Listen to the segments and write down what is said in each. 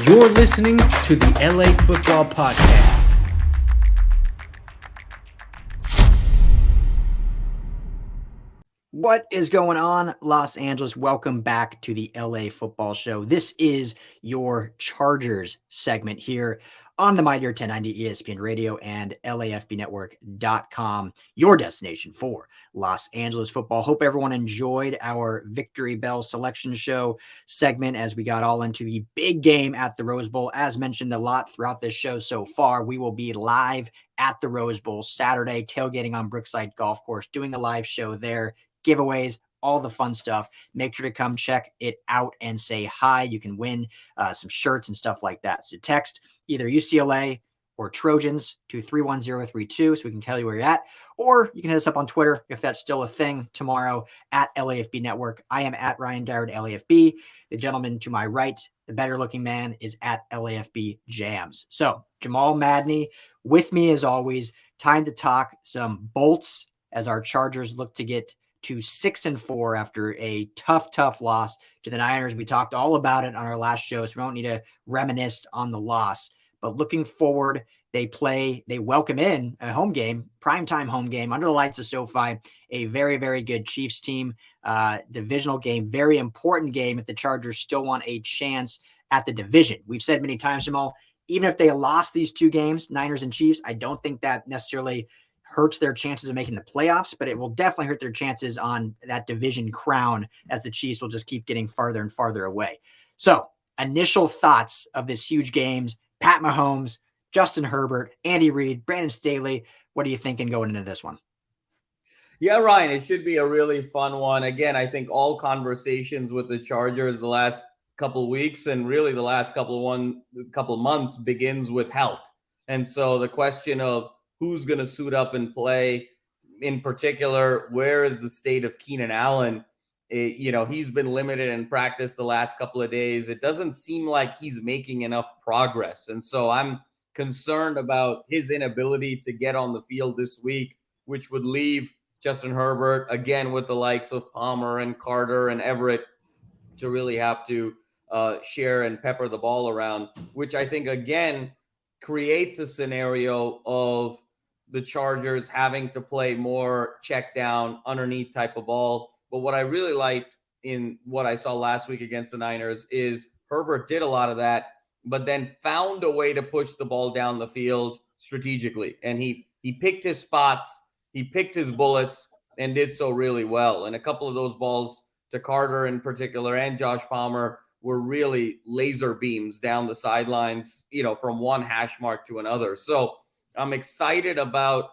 You're listening to the LA Football Podcast. What is going on, Los Angeles? Welcome back to the LA Football Show. This is your Chargers segment here on the Mightier 1090 ESPN Radio and LAFBnetwork.com, your destination for Los Angeles football. Hope everyone enjoyed our Victory Bell Selection Show segment as we got all into the big game at the Rose Bowl. As mentioned a lot throughout this show so far, we will be live at the Rose Bowl Saturday, tailgating on Brookside Golf Course, doing a live show there. Giveaways, all the fun stuff. Make sure to come check it out and say hi. You can win some shirts and stuff like that. So text either UCLA or Trojans to 31032 so we can tell you where you're at. Or you can hit us up on Twitter if that's still a thing tomorrow at LAFB Network. I am at Ryan Dowd LAFB. The gentleman to my right, the better looking man, is at LAFB Jams. So Jamal Madney with me as always. Time to talk some bolts as our Chargers look to get to 6-4 after a tough loss to the Niners. We talked all about it on our last show, so we don't need to reminisce on the loss. But looking forward, they welcome in a home game, primetime home game under the lights of SoFi, a very, very good Chiefs team, divisional game, very important game if the Chargers still want a chance at the division. We've said many times, Jamal, even if they lost these two games, Niners and Chiefs, I don't think that necessarily hurts their chances of making the playoffs, but it will definitely hurt their chances on that division crown as the Chiefs will just keep getting farther and farther away. So initial thoughts of this huge games, Pat Mahomes, Justin Herbert, Andy Reid, Brandon Staley. What are you thinking going into this one? Yeah, Ryan, it should be a really fun one. Again, I think all conversations with the Chargers the last couple of weeks and really the last couple of months begins with health. And so the question of who's going to suit up and play, in particular, where is the state of Keenan Allen? He's been limited in practice the last couple of days. It doesn't seem like he's making enough progress. And so I'm concerned about his inability to get on the field this week, which would leave Justin Herbert, again, with the likes of Palmer and Carter and Everett, to really have to share and pepper the ball around, which I think, again, creates a scenario of the Chargers having to play more check down underneath type of ball. But what I really liked in what I saw last week against the Niners is Herbert did a lot of that, but then found a way to push the ball down the field strategically. And he picked his spots, he picked his bullets, and did so really well. And a couple of those balls to Carter in particular and Josh Palmer were really laser beams down the sidelines, from one hash mark to another. So I'm excited about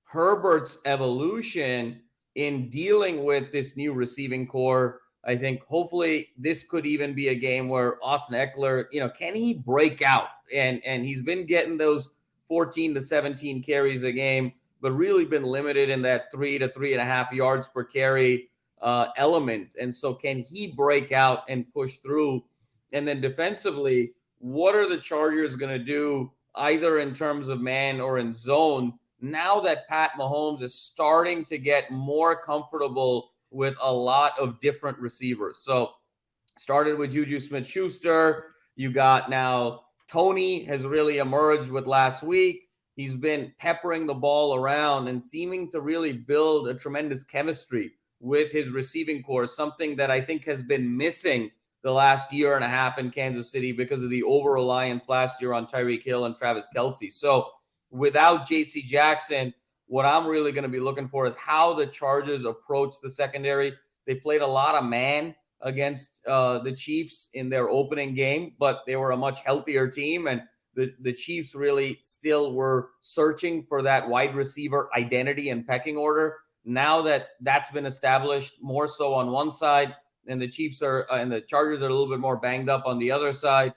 Herbert's evolution in dealing with this new receiving core. I think hopefully this could even be a game where Austin Ekeler, can he break out? And he's been getting those 14 to 17 carries a game, but really been limited in that 3 to 3.5 yards per carry element. And so can he break out and push through? And then defensively, what are the Chargers going to do either in terms of man or in zone now that Pat Mahomes is starting to get more comfortable with a lot of different receivers? So started with Juju Smith-Schuster. You got now Toney has really emerged with last week. He's been peppering the ball around and seeming to really build a tremendous chemistry with his receiving core, something that I think has been missing the last year and a half in Kansas City because of the over-reliance last year on Tyreek Hill and Travis Kelce. So without J.C. Jackson, what I'm really going to be looking for is how the Chargers approach the secondary. They played a lot of man against the Chiefs in their opening game, but they were a much healthier team, and the Chiefs really still were searching for that wide receiver identity and pecking order. Now that that's been established more so on one side, and the Chiefs and the Chargers are a little bit more banged up on the other side,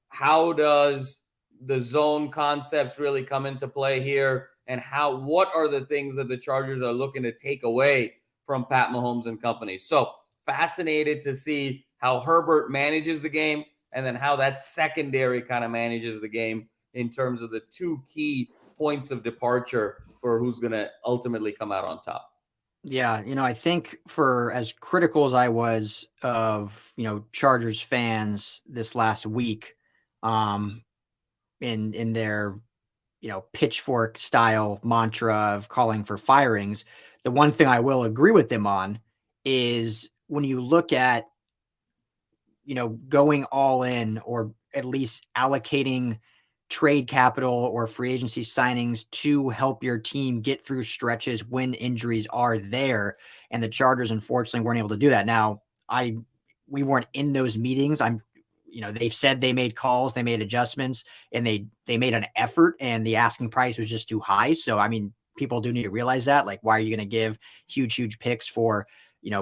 how does the zone concepts really come into play here? And what are the things that the Chargers are looking to take away from Pat Mahomes and company? So fascinated to see how Herbert manages the game and then how that secondary kind of manages the game in terms of the two key points of departure for who's going to ultimately come out on top. Yeah, I think for as critical as I was of, Chargers fans this last week, in their, pitchfork style mantra of calling for firings. The one thing I will agree with them on is when you look at, going all in or at least allocating trade capital or free agency signings to help your team get through stretches when injuries are there. And the Chargers, unfortunately, weren't able to do that. Now, we weren't in those meetings. They've said they made calls, they made adjustments, and they made an effort, and the asking price was just too high. So, people do need to realize that. Like, why are you going to give huge picks for,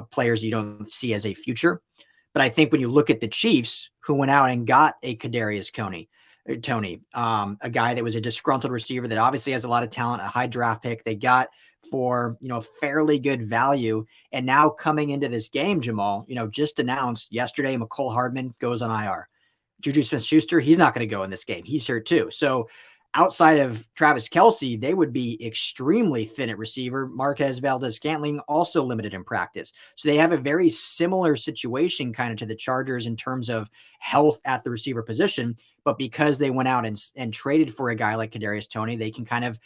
players you don't see as a future? But I think when you look at the Chiefs, who went out and got a Kadrius Toney, a guy that was a disgruntled receiver that obviously has a lot of talent, a high draft pick they got for, fairly good value. And now coming into this game, Jamal, just announced yesterday, Mecole Hardmon goes on IR. Juju Smith-Schuster, he's not going to go in this game. He's hurt too. So outside of Travis Kelce, they would be extremely thin at receiver. Marquez Valdes-Scantling also limited in practice. So they have a very similar situation kind of to the Chargers in terms of health at the receiver position. But because they went out and traded for a guy like Kadrius Toney, they can kind of,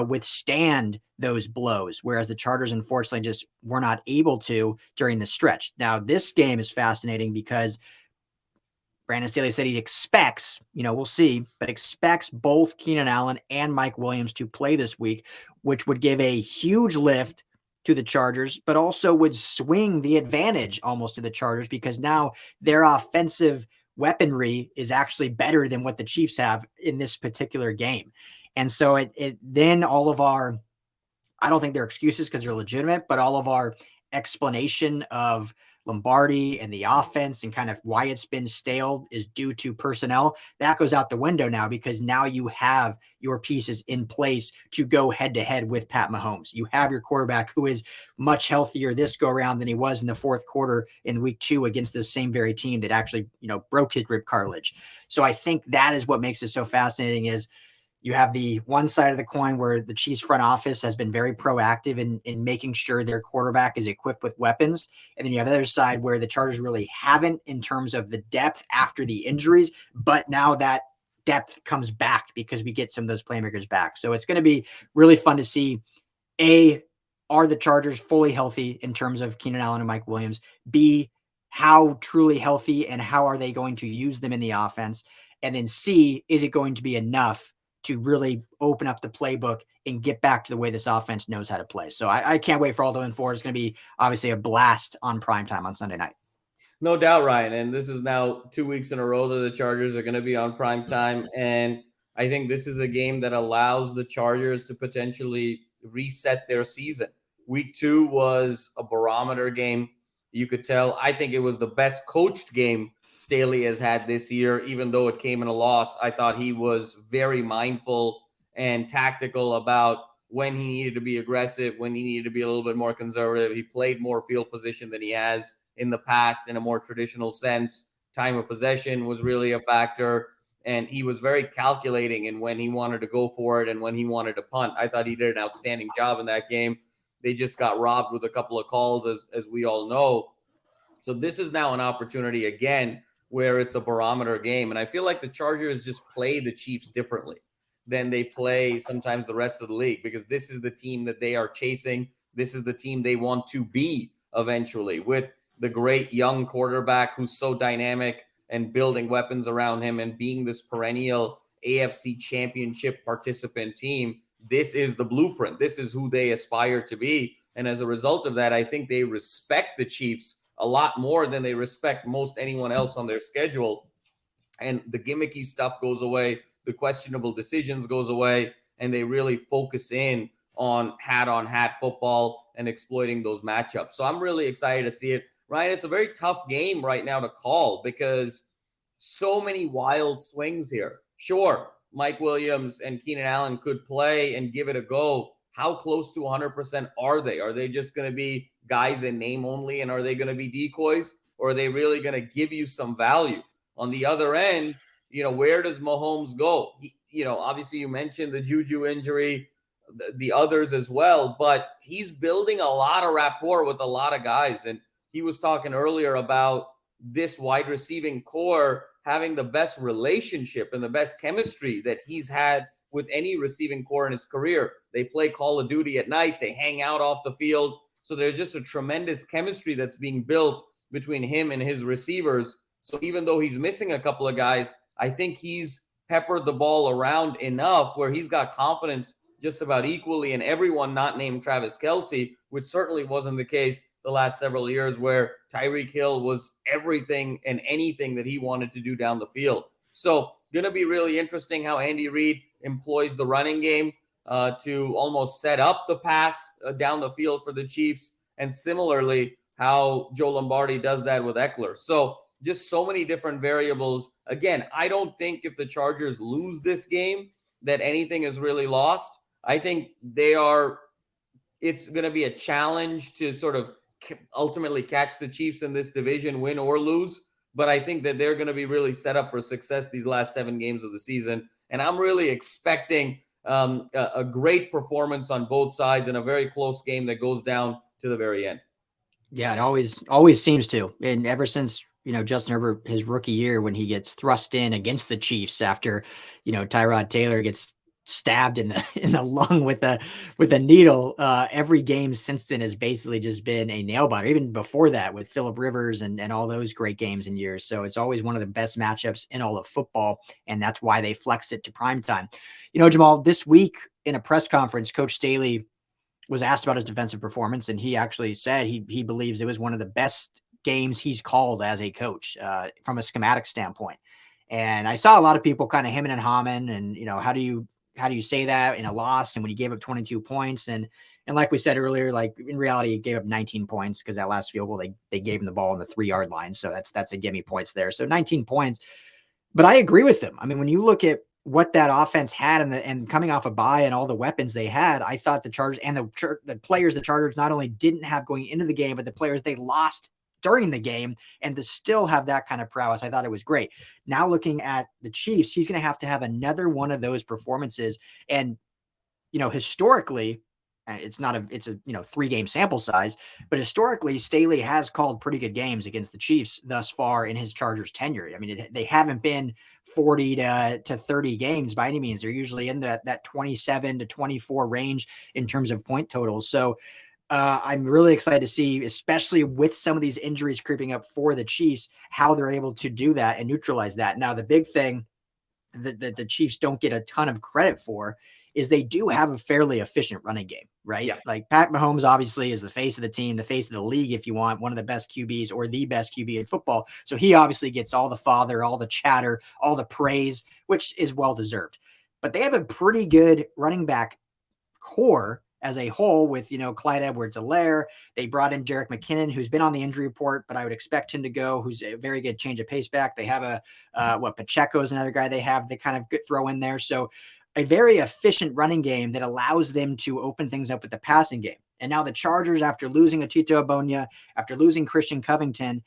withstand those blows. Whereas the Chargers, unfortunately, just were not able to during the stretch. Now, this game is fascinating because Brandon Staley said he expects, we'll see, but expects both Keenan Allen and Mike Williams to play this week, which would give a huge lift to the Chargers, but also would swing the advantage almost to the Chargers because now their offensive weaponry is actually better than what the Chiefs have in this particular game. And so it then all of our, I don't think they're excuses because they're legitimate, but all of our explanation of Lombardi and the offense and kind of why it's been stale is due to personnel. That goes out the window now because now you have your pieces in place to go head to head with Pat Mahomes. You have your quarterback who is much healthier this go around than he was in the fourth quarter in week 2 against the same very team that actually, broke his rib cartilage. So I think that is what makes it so fascinating is you have the one side of the coin where the Chiefs front office has been very proactive in making sure their quarterback is equipped with weapons. And then you have the other side where the Chargers really haven't in terms of the depth after the injuries, but now that depth comes back because we get some of those playmakers back. So it's going to be really fun to see, A, are the Chargers fully healthy in terms of Keenan Allen and Mike Williams? B, how truly healthy and how are they going to use them in the offense? And then C, is it going to be enough to really open up the playbook and get back to the way this offense knows how to play? So I can't wait for all the win forward. It's going to be obviously a blast on primetime on Sunday night. No doubt, Ryan. And this is now 2 weeks in a row that the Chargers are going to be on primetime. And I think this is a game that allows the Chargers to potentially reset their season. Week 2 was a barometer game. You could tell. I think it was the best coached game Staley has had this year, even though it came in a loss. I thought he was very mindful and tactical about when he needed to be aggressive, when he needed to be a little bit more conservative. He played more field position than he has in the past in a more traditional sense. Time of possession was really a factor, and he was very calculating in when he wanted to go for it and when he wanted to punt. I thought he did an outstanding job in that game. They just got robbed with a couple of calls, as we all know. So this is now an opportunity again where it's a barometer game. And I feel like the Chargers just play the Chiefs differently than they play sometimes the rest of the league, because this is the team that they are chasing. This is the team they want to be eventually, with the great young quarterback who's so dynamic and building weapons around him and being this perennial AFC championship participant team. This is the blueprint. This is who they aspire to be. And as a result of that, I think they respect the Chiefs a lot more than they respect most anyone else on their schedule. And the gimmicky stuff goes away. The questionable decisions goes away. And they really focus in on hat football and exploiting those matchups. So I'm really excited to see it. Ryan, it's a very tough game right now to call because so many wild swings here. Sure, Mike Williams and Keenan Allen could play and give it a go. How close to 100% are they? Are they just going to be guys in name only, and are they going to be decoys, or are they really going to give you some value? On the other end, where does Mahomes go? Obviously you mentioned the Juju injury, the others as well, but he's building a lot of rapport with a lot of guys. And he was talking earlier about this wide receiving core having the best relationship and the best chemistry that he's had with any receiving core in his career. They play Call of Duty at night. They hang out off the field. So there's just a tremendous chemistry that's being built between him and his receivers. So even though he's missing a couple of guys, I think he's peppered the ball around enough where he's got confidence just about equally in everyone not named Travis Kelce, which certainly wasn't the case the last several years where Tyreek Hill was everything and anything that he wanted to do down the field. So going to be really interesting how Andy Reid employs the running game to almost set up the pass down the field for the Chiefs, and similarly how Joe Lombardi does that with Ekeler. So just so many different variables. Again, I don't think if the Chargers lose this game that anything is really lost. I think it's going to be a challenge to sort of ultimately catch the Chiefs in this division, win or lose. But I think that they're going to be really set up for success these last 7 games of the season. And I'm really expecting a great performance on both sides in a very close game that goes down to the very end. Yeah, it always seems to. And ever since, Justin Herbert, his rookie year, when he gets thrust in against the Chiefs after, Tyrod Taylor gets stabbed in the lung with a needle, every game since then has basically just been a nail biter. Even before that with Phillip Rivers and all those great games and years. So it's always one of the best matchups in all of football, and that's why they flex it to primetime. Jamal, this week in a press conference, Coach Staley was asked about his defensive performance, and he actually said he believes it was one of the best games he's called as a coach from a schematic standpoint. And I saw a lot of people kind of hemming and hawing, and how do you say that in a loss? And when he gave up 22 points, and like we said earlier, like in reality, he gave up 19 points because that last field goal they gave him the ball on the 3-yard line, so that's a gimme points there. So 19 points, but I agree with him. I mean, when you look at what that offense had and coming off a bye and all the weapons they had, I thought the Chargers and the players the Chargers not only didn't have going into the game, but the players they lost during the game, and to still have that kind of prowess, I thought it was great. Now looking at the Chiefs, he's going to have another one of those performances. And, historically, it's a 3-game sample size, but historically Staley has called pretty good games against the Chiefs thus far in his Chargers tenure. I mean, they haven't been 40 to 30 games by any means. They're usually in that 27 to 24 range in terms of point totals. So I'm really excited to see, especially with some of these injuries creeping up for the Chiefs, how they're able to do that and neutralize that. Now, the big thing that the Chiefs don't get a ton of credit for is they do have a fairly efficient running game, right? Yeah. Like Pat Mahomes obviously is the face of the team, the face of the league, if you want, one of the best QBs or the best QB in football. So he obviously gets all the fodder, all the chatter, all the praise, which is well-deserved. But they have a pretty good running back core as a whole with, Clyde Edwards-Helaire. They brought in Jerick McKinnon, who's been on the injury report, but I would expect him to go, who's a very good change of pace back. They have Pacheco is another guy they kind of throw in there. So a very efficient running game that allows them to open things up with the passing game. And now the Chargers, after losing Atito Abonia, after losing Christian Covington,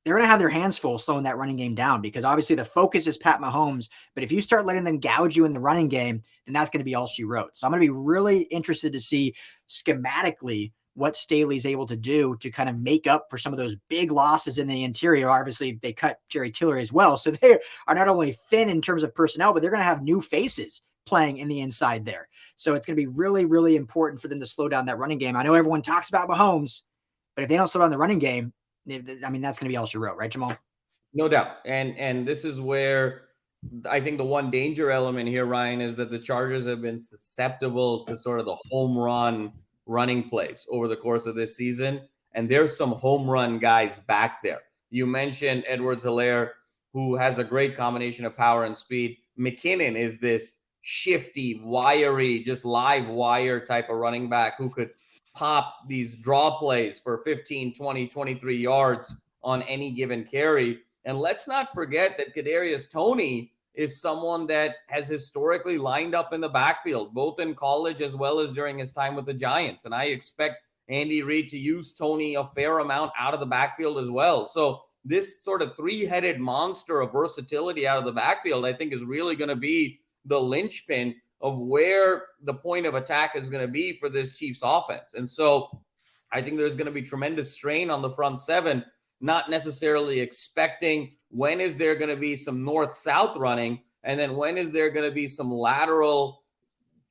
they're going to have their hands full slowing that running game down, because obviously the focus is Pat Mahomes. But if you start letting them gouge you in the running game, then that's going to be all she wrote. So I'm going to be really interested to see schematically what Staley's able to do to kind of make up for some of those big losses in the interior. Obviously, they cut Jerry Tillery as well. So they are not only thin in terms of personnel, but they're going to have new faces playing in the inside there. So it's going to be really, really important for them to slow down that running game. I know everyone talks about Mahomes, but if they don't slow down the running game, I mean, that's going to be all she wrote, right, Jamal? No doubt. And this is where I think the one danger element here, Ryan, is that the Chargers have been susceptible to sort of the home run running plays over the course of this season. And there's some home run guys back there. You mentioned Edwards-Helaire, who has a great combination of power and speed. McKinnon is this shifty, wiry, just live wire type of running back who could pop these draw plays for 15, 20, 23 yards on any given carry. And let's not forget that Kadrius Toney is someone that has historically lined up in the backfield, both in college as well as during his time with the Giants. And I expect Andy Reid to use Toney a fair amount out of the backfield as well. So this sort of 3-headed monster of versatility out of the backfield, I think, is really going to be the linchpin of where the point of attack is going to be for this Chiefs offense. And so I think there's going to be tremendous strain on the front seven. not necessarily expecting when is there going to be some north-south running, and then when is there going to be some lateral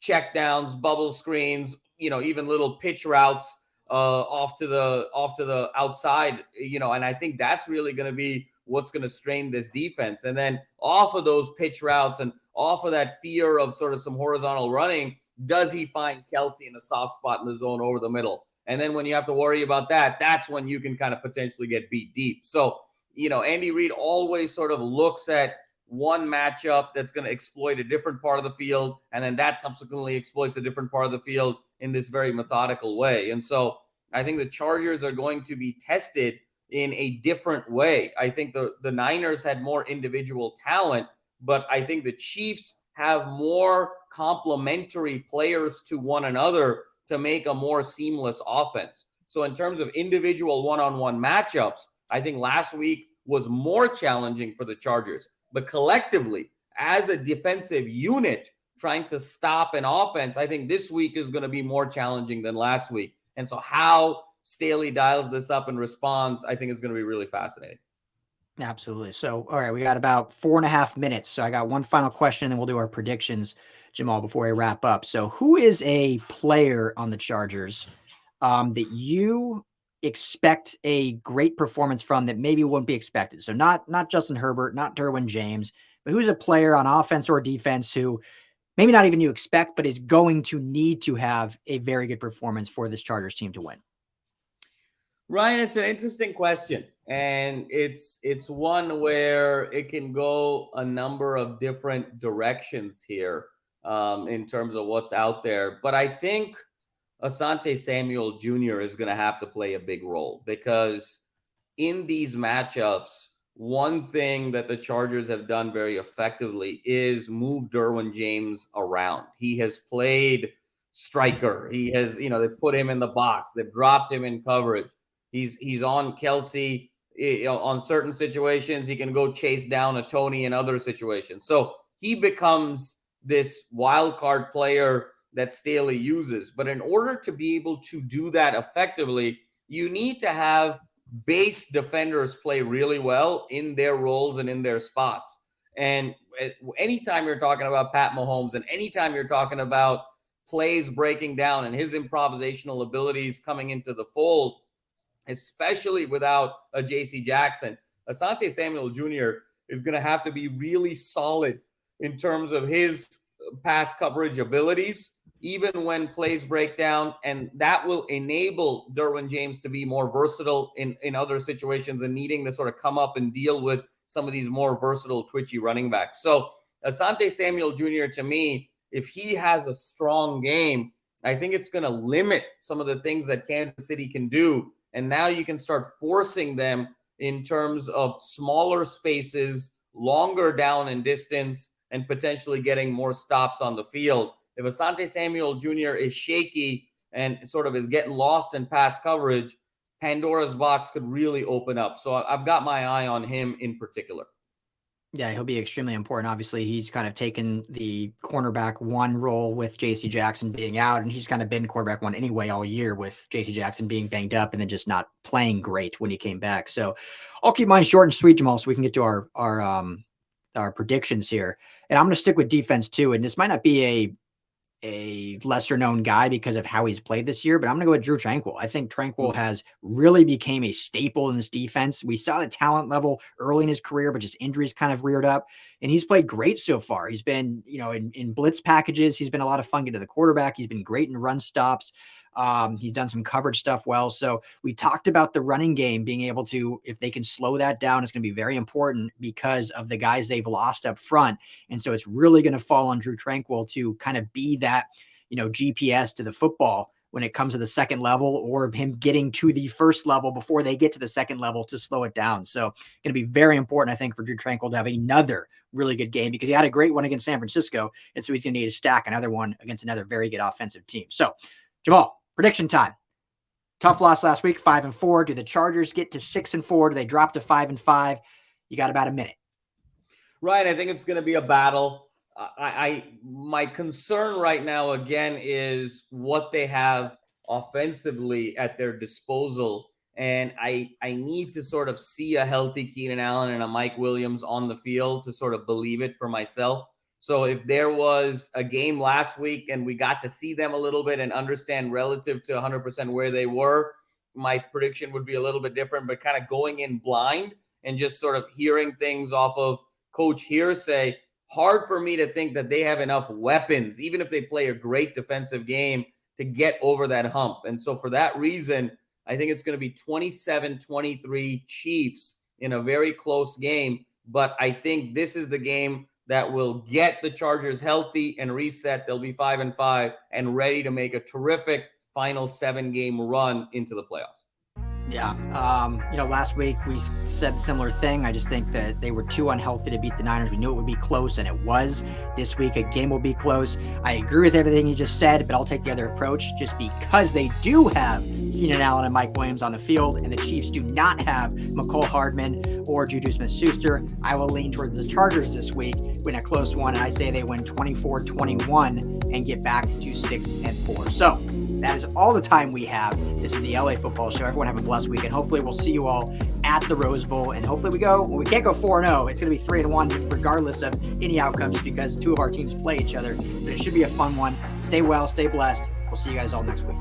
checkdowns, bubble screens, even little pitch routes off to the outside, and I think that's really going to be what's going to strain this defense. And then off of those pitch routes and off of that fear of sort of some horizontal running, does he find Kelce in a soft spot in the zone over the middle? And then when you have to worry about that, that's when you can kind of potentially get beat deep. So, Andy Reid always sort of looks at one matchup that's going to exploit a different part of the field, and then that subsequently exploits a different part of the field in this very methodical way. And so I think the Chargers are going to be tested in a different way. I think the Niners had more individual talent, but I think the Chiefs have more complementary players to one another to make a more seamless offense. So in terms of individual one-on-one matchups, I think last week was more challenging for the Chargers. But collectively, as a defensive unit trying to stop an offense, I think this week is going to be more challenging than last week. And so how Staley dials this up and responds, I think is going to be really fascinating. Absolutely. So, all right, we got about 4.5 minutes. So I got one final question, and then we'll do our predictions, Jamal, before we wrap up. So who is a player on the Chargers that you expect a great performance from that maybe wouldn't be expected? So not Justin Herbert, not Derwin James, but who's a player on offense or defense who maybe not even you expect, but is going to need to have a very good performance for this Chargers team to win? Ryan, it's an interesting question, and it's one where it can go a number of different directions here in terms of what's out there. But I think Asante Samuel Jr. is going to have to play a big role, because in these matchups, one thing that the Chargers have done very effectively is move Derwin James around. He has played striker. He has, they put him in the box. They've dropped him in coverage. He's on Kelce on certain situations. He can go chase down a Toney in other situations. So he becomes this wild card player that Staley uses. But in order to be able to do that effectively, you need to have base defenders play really well in their roles and in their spots. And anytime you're talking about Pat Mahomes, and anytime you're talking about plays breaking down and his improvisational abilities coming into the fold, especially without a J.C. Jackson, Asante Samuel Jr. is going to have to be really solid in terms of his pass coverage abilities, even when plays break down, and that will enable Derwin James to be more versatile in other situations and needing to sort of come up and deal with some of these more versatile, twitchy running backs. So Asante Samuel Jr., to me, if he has a strong game, I think it's going to limit some of the things that Kansas City can do. And now you can start forcing them in terms of smaller spaces, longer down in distance, and potentially getting more stops on the field. If Asante Samuel Jr. is shaky and sort of is getting lost in pass coverage, Pandora's box could really open up. So I've got my eye on him in particular. Yeah, he'll be extremely important. Obviously, he's kind of taken the cornerback one role with J.C. Jackson being out, and he's kind of been quarterback one anyway all year with J.C. Jackson being banged up and then just not playing great when he came back. So I'll keep mine short and sweet, Jamal, so we can get to our predictions here. And I'm going to stick with defense too. And this might not be a lesser known guy because of how he's played this year, but I'm going to go with Drue Tranquill. I think Tranquill has really became a staple in this defense. We saw the talent level early in his career, but just injuries kind of reared up, and he's played great so far. He's been, in blitz packages. He's been a lot of fun getting to the quarterback. He's been great in run stops. He's done some coverage stuff well. So we talked about the running game being able to, if they can slow that down, it's going to be very important because of the guys they've lost up front. And so it's really going to fall on Drue Tranquill to kind of be that, GPS to the football when it comes to the second level, or him getting to the first level before they get to the second level to slow it down. So going to be very important, I think, for Drue Tranquill to have another really good game, because he had a great one against San Francisco. And so he's going to need to stack another one against another very good offensive team. So Jamal, prediction time. Tough loss last week, 5-4. Do the Chargers get to 6-4? Do they drop to 5-5? You got about a minute. Right. I think it's going to be a battle. My concern right now, again, is what they have offensively at their disposal And I need to sort of see a healthy Keenan Allen and a Mike Williams on the field to sort of believe it for myself. So if there was a game last week and we got to see them a little bit and understand relative to 100% where they were, my prediction would be a little bit different. But kind of going in blind and just sort of hearing things off of coach hearsay, hard for me to think that they have enough weapons, even if they play a great defensive game, to get over that hump. And so for that reason, I think it's going to be 27-23 Chiefs in a very close game. But I think this is the game that will get the Chargers healthy and reset. They'll be 5-5 and ready to make a terrific final 7-game run into the playoffs. Yeah. Last week we said a similar thing. I just think that they were too unhealthy to beat the Niners. We knew it would be close, and it was. This week, a game will be close. I agree with everything you just said, but I'll take the other approach. Just because they do have Keenan Allen and Mike Williams on the field, and the Chiefs do not have Mecole Hardmon or Juju Smith-Schuster, I will lean towards the Chargers this week, win a close one, and I say they win 24-21 and get back to 6-4. So that is all the time we have. This is the LA Football Show. Everyone have a blessed week, and hopefully we'll see you all at the Rose Bowl. And hopefully we can't go 4-0. It's going to be 3-1 regardless of any outcomes because two of our teams play each other. But it should be a fun one. Stay well, stay blessed. We'll see you guys all next week.